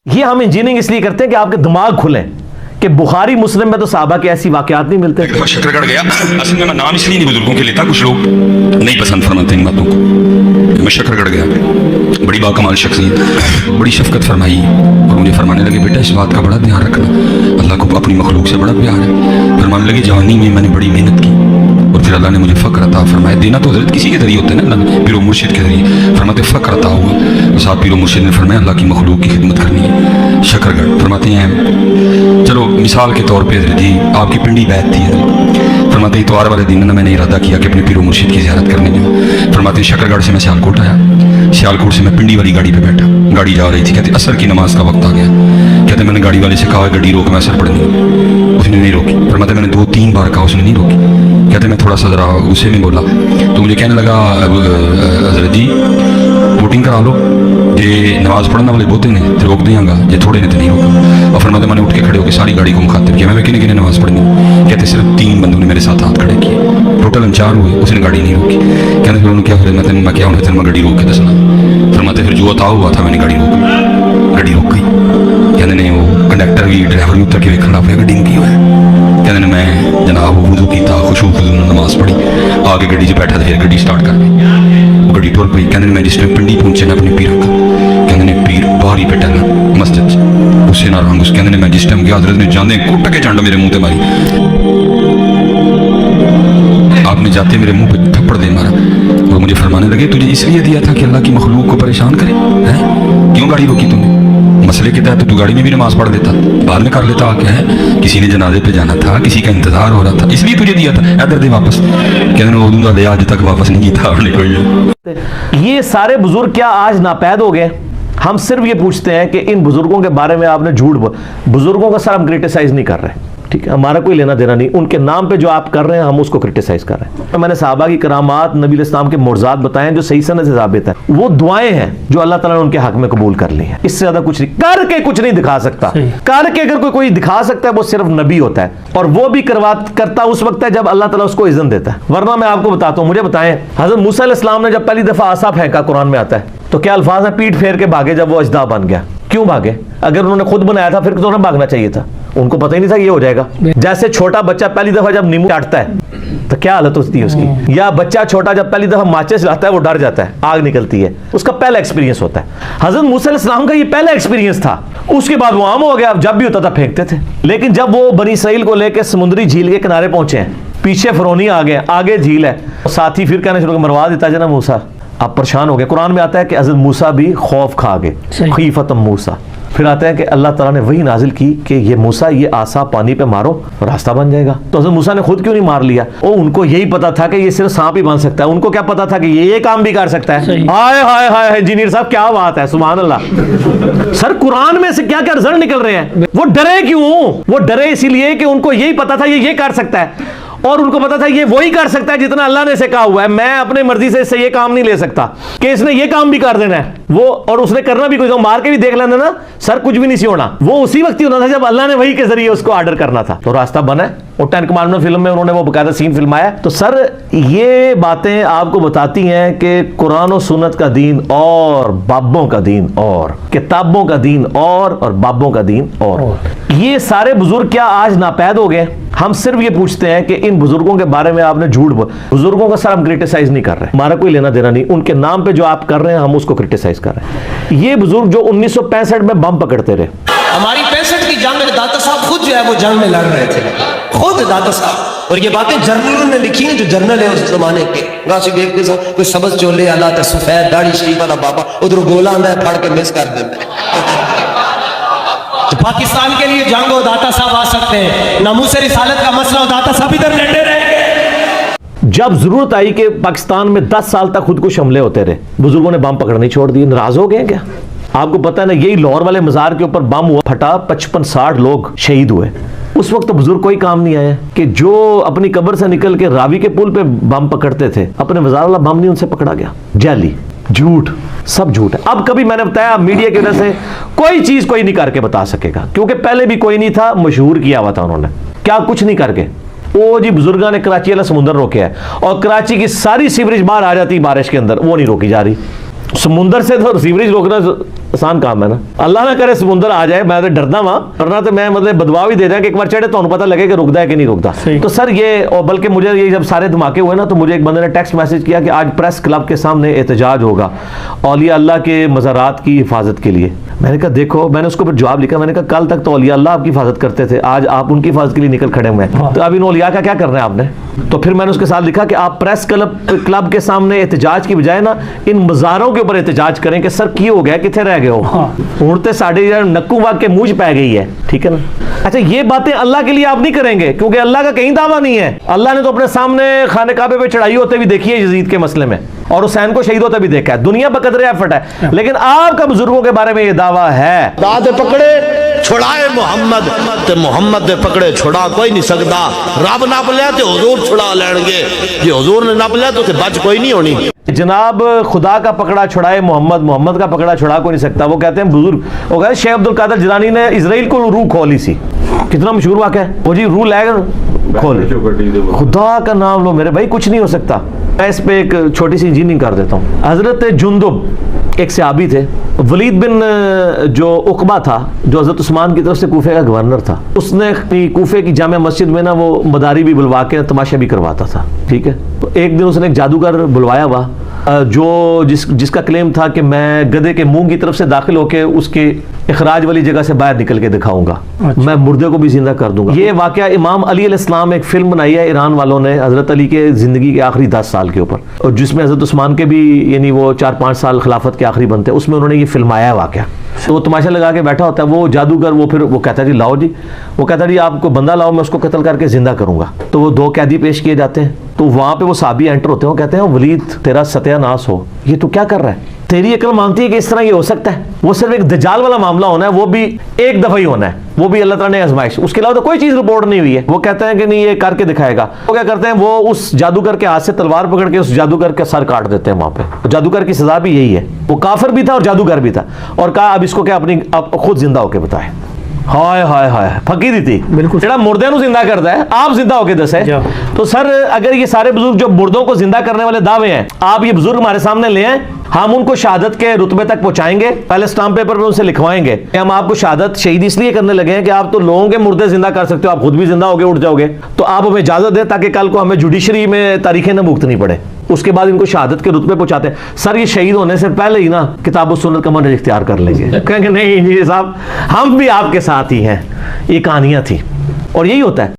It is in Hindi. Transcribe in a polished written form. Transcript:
ये हम इंजीनियरिंग इसलिए करते हैं कि आपके दिमाग खुले कि बुखारी मुस्लिम में तो साहबा के ऐसी वाकयात नहीं मिलते। मैं शकरगढ़ गया, असल में मैं नाम इसलिए नहीं बुजुर्गों के लेता, कुछ लोग नहीं पसंद फरमाते इन बातों को। मैं शकरगढ़ गया, बड़ी बाकमाल शख्सियत, बड़ी शफकत फरमाई और मुझे फरमाने लगे, बेटा इस बात का बड़ा ध्यान रखना, अल्लाह को अपनी मखलूक से बड़ा प्यार है। फरमाने लगे, जवानी में मैंने बड़ी मेहनत की और फिर अल्लाह ने मुझे फ़क्र अता फरमाया। देना तो हज़रत किसी के जरिए होता है ना, अल्लाह पीरो मुर्शिद के जरिए। फरमाते फ़क्र अता हुआ, उस आप पीरो मुर्शिद ने फरमाया अल्लाह की मखलूक की खिदमत करनी है। शकरगढ़ फरमाते हैं, चलो मिसाल के तौर पर जी आपकी पिंडी बैत थी, फरमाते हैं इतवार वाले दिन ना मैंने इरादा किया कि अपने पीरो मुर्शिद की ज़ियारत करने जाऊँ। फरमाते हैं शकरगढ़ से मैं सियालकोट आया, सियालकोट से मैं पिंडी वाली गाड़ी पे बैठा, गाड़ी जा रही थी, कहते असर की नमाज का वक्त आ गया। कहते मैंने गाड़ी वाले से कहा गाड़ी रोक, मैं असर पढ़नी, उसने नहीं रोकी। फरमाते मैंने 2-3 बार कहा, उसने नहीं रोकी। कहते मैं थोड़ा सा ज़रा गुस्से में बोला तो मुझे कहने लगा, हज़रत जी वोटिंग करा लो, जे नमाज पढ़ने वाले बहुते ने तो रोक देंगा, जे थोड़े ने तो नहीं रोका। और फरमाते मैंने उठ के खड़े होकर सारी गाड़ी को मुखातिब किया, मैं किने नमाज पढ़नी। कहते सिर्फ 3 बंदों ने मेरे साथ हाथ खड़े किए, टोटल हम 4 हुए, उसने गाड़ी नहीं रोकी। कहते फिर उन्होंने क्या फिर मैं क्या उन्हें मैं गाड़ी रोक के दसना। फरमाते फिर जो अता हुआ था मैंने गाड़ी रोक गई। कहते ने वो कंडक्टर भी ड्राइवर भी उतर के खड़ा हो, गड्डी की हुआ है। कहते ने मैं जनाब वुज़ू किया, खुशबू नमाज पढ़ी, आगे गड्डी से बैठा, फिर गड्डी स्टार्ट कर गई, वो गड्डी टुर पई। कहते मैं जिस टाइम पिंडी पहुंचे ना अपने पीर का, कहते ने पीर बाहर ही बैठा ना मस्जिद उससे ना रंग, कहते ने मैं जिस टाइम गया हज़रत ने जाने कुट के चंड मेरे मुंह पे मारी, आपने जाते मेरे मुंह पे थप्पड़ दे मारा और मुझे फरमाने लगे तुझे इसलिए दिया था कि अल्लाह की मखलूक को परेशान करे, हैं क्यों गाड़ी रोकी तूने? मसले के तहत तू गाड़ी में भी नमाज पढ़ लेता, बाद में कर लेता, क्या है किसी ने जनाजे पे जाना था, किसी का इंतजार हो रहा था, इसलिए तुझे दिया था, इधर दे वापस। कहते दे आज तक वापस नहीं किया आपने कोई। ये सारे बुजुर्ग क्या आज नापैद हो गए? हम सिर्फ ये पूछते हैं कि इन बुजुर्गों के बारे में आपने झूठ बुजुर्गों का सर हम क्रिटिसाइज नहीं कर रहे, ठीक है, हमारा कोई लेना देना नहीं, उनके नाम पे जो आप कर रहे हैं हम उसको क्रिटिसाइज कर रहे हैं। तो मैंने सहाबा की करामात, नबी इस्लाम के मुर्जात बताए हैं जो सही सनद से साबित है, वो दुआएं हैं जो अल्लाह ताला ने उनके हक में कबूल कर ली है। इससे ज्यादा कुछ नहीं करके कुछ नहीं दिखा सकता। करके अगर कोई दिखा सकता है वो सिर्फ नबी होता है, और वो भी करता उस वक्त है जब अल्लाह ताला उसको इज़्ज़त देता है। वरना मैं आपको बताता हूँ, मुझे बताएं हज़रत मूसा अलैहिस्सलाम ने जब पहली दफा आसा फेंका, कुरान में आता है, तो क्या अल्फाज है, पीठ फेर के भागे जब वो अजदा बन गया। क्यों भागे? अगर उन्होंने खुद बनाया था फिर तो उन्हें भागना चाहिए था, उनको पता ही नहीं था ये हो जाएगा। जैसे छोटा बच्चा पहली दफा जब नींबू चाटता है तो क्या हालत होती है उसकी, या बच्चा छोटा जब पहली दफा माचिस लाता है वो डर जाता है, आग निकलती है, उसका पहला एक्सपीरियंस होता है। हज़रत मूसा अलैहिस्सलाम का ये पहला एक्सपीरियंस था, उसके बाद वो आम हो गया, जब भी होता था फेंकते थे। लेकिन जब वो बनी इसराइल को लेकर समुद्री झील के किनारे पहुंचे हैं, पीछे फिरौनी आ गए, आगे झील है, साथ ही फिर कहने शुरू मरवा देता है ना मूसा, आप परेशान हो गए। कुरान में आता है कि हज़रत मूसा भी खौफ खा गए, खीफतम मूसा। फिर आता है कि अल्लाह ताला ने वही नाजिल की कि ये मूसा ये आसा पानी पे मारो रास्ता बन जाएगा। तो हज़रत मूसा ने खुद क्यों नहीं मार लिया? ओ उनको यही पता था कि ये सिर्फ सांप ही बन सकता है, उनको क्या पता था कि ये काम भी कर सकता है। हाय हाय हाय इंजीनियर साहब क्या बात है, सुभान अल्लाह। सर कुरान में से क्या क्या रिजल्ट निकल रहे हैं। वो डरे क्यों? वो डरे इसीलिए कि उनको यही पता था ये कर सकता है, और उनको पता था ये वही कर सकता है जितना अल्लाह ने इसे कहा हुआ है। मैं अपने मर्जी से इससे ये काम नहीं ले सकता कि इसने ये काम भी कर देना है वो, और उसने करना भी, कोई मार के भी देख लेना ना सर, कुछ भी नहीं सी होना। वो उसी वक्त ही होना था जब अल्लाह ने वही के जरिए उसको ऑर्डर करना था, तो रास्ता बना है। और 10 कमांडमेंट फिल्म में उन्होंने वो बकायदा सीन फिल्माया। तो सर ये बातें आपको बताती हैं कि कुरान और सुन्नत का दीन और बाबों का दीन और किताबों का दीन और बाबों का दीन और ये सारे बुजुर्ग क्या आज नापैद हो गए? हम सिर्फ ये पूछते हैं कि इन बुजुर्गों के बारे में आपने झूठ बुजुर्गों का सर हम क्रिटिसाइज नहीं कर रहे, हमारा कोई लेना देना नहीं, उनके नाम पे जो आप कर रहे हैं हम उसको क्रिटिसाइज कर रहे हैं। ये बुजुर्ग जो 1965 में बम पकड़ते रहे, हमारी 65 की जंग में दाता साहब खुद जो है वो जंग में लड़ रहे थे, खुद दाता साहब। और ये बातें जर्नलों ने लिखी हैं, जो जर्नल है उस जमाने के। गासी देखते सो कोई सबज चोले अल्लाह ते सफेद दाढ़ी शरीफ वाला बाबा उधर गोला आंदा है, फाड़ के मिस कर देता है। तो पाकिस्तान के लिए जंग हो दाता साहब आ सकते हैं, नामूस रिसालत का मसला हो दाता साहब इधर लड़े रहेंगे। जब जरूरत आई कि पाकिस्तान में 10 साल तक खुदकुश हमले होते रहे, बुजुर्गों ने बम पकड़नी छोड़ दिए। नाराज हो गए क्या? आपको पता है ना, यही लाहौर वाले मजार के ऊपर बम हुआ, फटा, 55-60 लोग शहीद हुए। उस वक्त तो बुजुर्ग कोई काम नहीं आया कि जो अपनी कब्र से निकल के रावी के पुल पे बम पकड़ते थे, अपने मजार वाला बम नहीं उनसे पकड़ा गया। जाली, झूठ, सब झूठ है। अब कभी मैंने बताया मीडिया की वजह से कोई चीज कोई नहीं करके बता सकेगा, क्योंकि पहले भी कोई नहीं था, मशहूर किया हुआ था उन्होंने, क्या कुछ नहीं करके। वो जी बुजुर्गा ने कराची वाला समुद्र रोके है, और कराची की सारी सीवरेज बाहर आ जाती बारिश के अंदर, वो नहीं रोकी जा रही। समुद्र से तो सीवरेज रोकना आसान काम है ना। अल्लाह ना करे समुंदर आ जाए, मैं तो डरदा वहां, डरना तो मैं मतलब बदवा भी दे जाए कि एक बार चढ़े तो पता लगे कि रुकता है कि नहीं रुकता। तो सर ये, और बल्कि मुझे ये जब सारे धमाके हुए ना, तो मुझे एक बंदे ने टेक्स्ट मैसेज किया कि आज प्रेस क्लब के सामने एहतजाज होगा औलिया अल्लाह के मज़ारात की हिफाजत के लिए। मैंने कहा देखो, मैंने उसको फिर जवाब लिखा, मैंने कहा कल तक तो औलिया अल्लाह आपकी हिफाजत करते थे, आज आप उनकी हिफाजत के लिए निकल खड़े हुए हैं, तो अब इन औलिया का क्या करना है आपने। तो फिर मैंने उसके साथ लिखा कि आप प्रेस क्लब के सामने एहतजाज की बजाय ना इन मज़ारों के ऊपर एहतजाज करें कि सर की हो गया, कितने रह गए हो, उड़ते साढ़े नक्कू बाग के मुंह पै गई है, ठीक है ना। अच्छा, ये बातें अल्लाह के लिए आप नहीं करेंगे, क्योंकि अल्लाह का कहीं दावा नहीं है। अल्लाह ने तो अपने सामने खाने काबे पे चढ़ाई होते भी देखी है यजीद के मसले में, और हुसैन को शहीद होते भी देखा है। दुनिया बकदरे एफर्ट है, लेकिन आपका बुजुर्गों के बारे में ये दावा है। दाद पकड़े छुड़ाए मोहम्मद, ते मोहम्मद दे पकड़े छुड़ा कोई नहीं सकता। रब नप लिया तो हुजूर छुड़ा लेंगे, जो हुजूर ने नप लिया तो बच कोई नहीं होनी। जनाब खुदा का पकड़ा छुड़ाए मोहम्मद, मोहम्मद का पकड़ा छुड़ा कोई नहीं सकता। वो कहते हैं बुजुर्ग, वो कहते हैं शेख अब्दुल कादिर जिलानी ने इजराइल को रूह खोली सी, कितना मशहूर वाक़या है वो जी, रूह लाएगा खोल, खुदा का नाम लो मेरे भाई, कुछ नहीं हो सकता। मैं इस पे एक छोटी सी इंजीनियरिंग कर देता हूँ। हजरत जुंदुब एक सहाबी थे, वलीद बिन जो उकबा था, जो हजरत उस्मान की तरफ से कूफे का गवर्नर था, उसने कूफे की जामे मस्जिद में ना वो मदारी भी बुलवा के तमाशा भी करवाता था, ठीक है। तो एक दिन उसने एक जादूगर बुलवाया हुआ, जो जिसका क्लेम था कि मैं गधे के मुंह की तरफ से दाखिल होके उसके इखराज वाली जगह से बाहर निकल के दिखाऊंगा, मैं मुर्दे को भी जिंदा कर दूंगा। ये वाकया इमाम अली अलैहिस्सलाम, एक फिल्म बनाई है ईरान वालों ने हजरत अली के जिंदगी के आखिरी 10 साल के ऊपर, और जिसमें हजरत उस्मान के भी यानी वो 4-5 साल खिलाफत के आखिरी बनते हैं, उसमें उन्होंने ये फिल्माया है वाकया। तो वो तमाशा लगा के बैठा होता है वो जादूगर, वो फिर वो कहता है जी लाओ जी, वो कहता है जी आपको बंदा लाओ, मैं उसको कत्ल करके जिंदा करूंगा। तो वो 2 कैदी पेश किए जाते हैं, तो वहां पे वो साहबी एंटर होते हैं, वो कहते हैं वलीद तेरा सत्यानाश हो, ये तू क्या कर रहा है, तेरी अकल मानती है कि इस तरह ये हो सकता है। वो सिर्फ एक दज्जाल वाला मामला होना है, वो भी एक दफा ही होना है, वो भी अल्लाह ताला ने आजमाइश, उसके अलावा तो कोई चीज रिपोर्ट नहीं हुई है। वो कहते हैं कि नहीं ये करके दिखाएगा। वो क्या करते हैं, वो उस जादूगर के हाथ से तलवार पकड़ के उस जादूगर का सर काट देते हैं वहां पे। जादूगर की सजा भी यही है, वो काफिर भी था और जादूगर भी था, और कहा अब इसको क्या अपनी अब खुद जिंदा होके बताए। हाय हाय हाय, फकीरी थी बिल्कुल, जेड़ा मुर्दे नु जिंदा करता है, आप जिंदा होके दसे। तो सर अगर ये सारे बुजुर्ग जो मुर्दों को जिंदा करने वाले दावे हैं, आप ये बुजुर्ग हमारे सामने ले आए, हम उनको शहादत के रुतबे तक पहुंचाएंगे, पहले स्टाम्प पेपर में उनसे लिखवाएंगे कि हम आपको शहादत शहीद इसलिए करने लगे हैं कि आप तो लोगों के मुर्दे जिंदा कर सकते हो, आप खुद भी जिंदा होगे उठ जाओगे, तो आप हमें इजाजत दें ताकि कल को हमें जुडिशरी में तारीखें न भुगतनी पड़े। उसके बाद इनको शहादत के रुतबे पहुंचाते हैं। सर ये शहीद होने से पहले ही ना किताब और सुन्नत का मनहज इख्तियार कर लेंगे, कहेंगे नहीं इंजीनियर साहब हम भी आपके साथ ही हैं, ये कहानियां थी, और यही होता है।